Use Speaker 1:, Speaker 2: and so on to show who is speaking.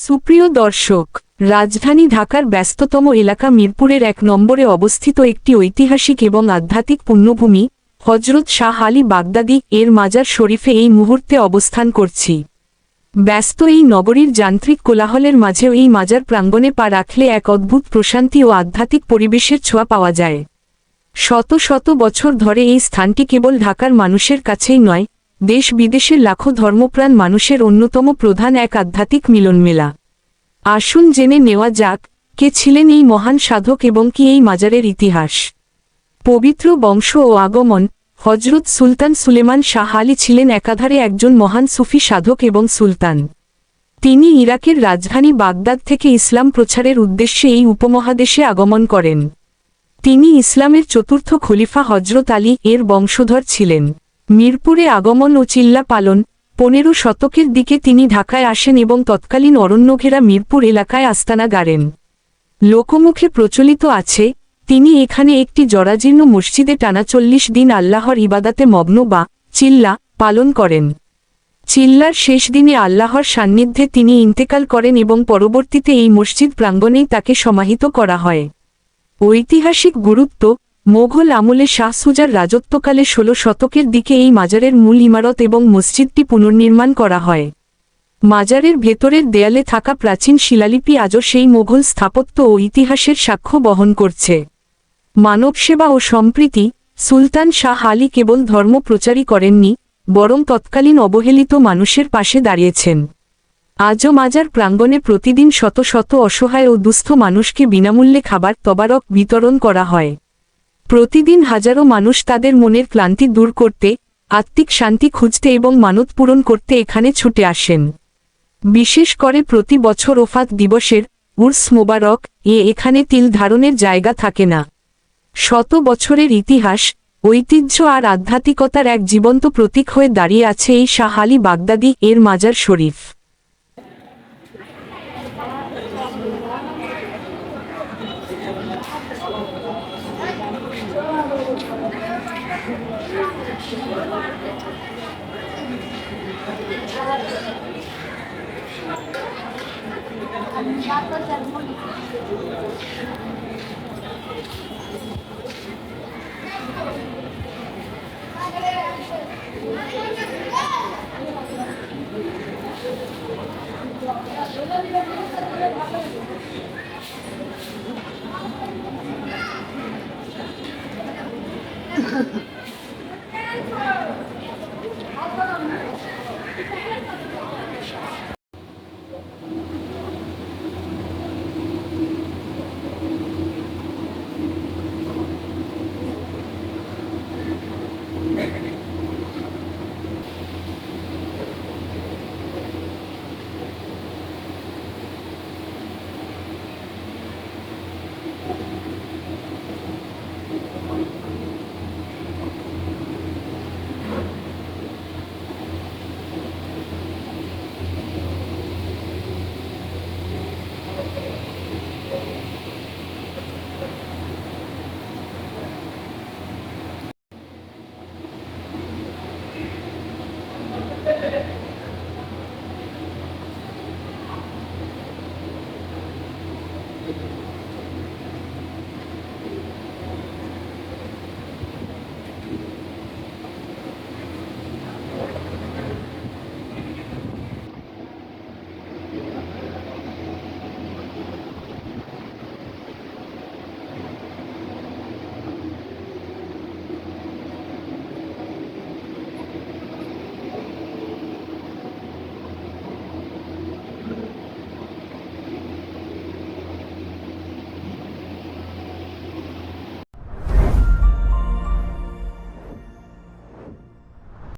Speaker 1: সুপ্রিয় দর্শক, রাজধানী ঢাকার ব্যস্ততম এলাকা মিরপুরের ১ নম্বরে অবস্থিত একটি ঐতিহাসিক এবং আধ্যাত্মিক পুণ্যভূমি হযরত শাহ আলী বাগদাদী এর মাজার শরীফে এই মুহূর্তে অবস্থান করছি। ব্যস্ত এই নগরীর যান্ত্রিক কোলাহলের মাঝেও এই মাজার প্রাঙ্গণে পা রাখলে এক অদ্ভুত প্রশান্তি ও আধ্যাত্মিক পরিবেশের ছোঁয়া পাওয়া যায়। শত শত বছর ধরে এই স্থানটি কেবল ঢাকার মানুষের কাছেই নয়, দেশ বিদেশের লাখো ধর্মপ্রাণ মানুষের অন্যতম প্রধান এক আধ্যাত্মিক মিলনমেলা। আসুন জেনে নেওয়া যাক, কে ছিলেন এই মহান সাধক এবং কি এই মাজারের ইতিহাস। পবিত্র বংশ ও আগমন। হযরত সুলতান সুলেমান শাহ আলী ছিলেন একাধারে একজন মহান সুফি সাধক এবং সুলতান। তিনি ইরাকের রাজধানী বাগদাদ থেকে ইসলাম প্রচারের উদ্দেশ্যে এই উপমহাদেশে আগমন করেন। তিনি ইসলামের চতুর্থ খলিফা হযরত আলী এর বংশধর ছিলেন। মিরপুরে আগমন ও চিল্লা পালন। ১৫ শতকের দিকে তিনি ঢাকায় আসেন এবং তৎকালীন অরণ্যঘেরা মিরপুর এলাকায় আস্তানা গাড়েন। লোকমুখে প্রচলিত আছে, তিনি এখানে একটি জরাজীর্ণ মসজিদে টানা ৪০ দিন আল্লাহর ইবাদাতে মগ্ন বা চিল্লা পালন করেন। চিল্লার শেষ দিনে আল্লাহর সান্নিধ্যে তিনি ইন্তেকাল করেন এবং পরবর্তীতে এই মসজিদ প্রাঙ্গণেই তাকে সমাহিত করা হয়। ঐতিহাসিক গুরুত্ব। মোগল আমলে শাহ সুজার রাজত্বকালে ১৬ শতকের দিকে এই মাজারের মূল ইমারত এবং মসজিদটি পুনর্নির্মাণ করা হয়। মাজারের ভেতরের দেয়ালে থাকা প্রাচীন শিলালিপি আজও সেই মোগল স্থাপত্য ও ইতিহাসের সাক্ষ্য বহন করছে। মানবসেবা ও সম্প্রীতি। সুলতান শাহ আলী কেবল ধর্ম প্রচারই করেননি, বরং তৎকালীন অবহেলিত মানুষের পাশে দাঁড়িয়েছেন। আজও মাজার প্রাঙ্গণে প্রতিদিন শত শত অসহায় ও দুস্থ মানুষকে বিনামূল্যে খাবার তবারক বিতরণ করা হয়। প্রতিদিন হাজারো মানুষ তাদের মনের ক্লান্তি দূর করতে, আত্মিক শান্তি খুঁজতে এবং মানত পূরণ করতে এখানে ছুটে আসেন। বিশেষ করে প্রতি বছর ওফাত দিবসের উর্স মোবারক এখানে তিল ধারণের জায়গা থাকে না। শত বছরের ইতিহাস, ঐতিহ্য আর আধ্যাত্মিকতার এক জীবন্ত প্রতীক হয়ে দাঁড়িয়ে আছে এই শাহ আলী বাগদাদী এর মাজার শরীফ।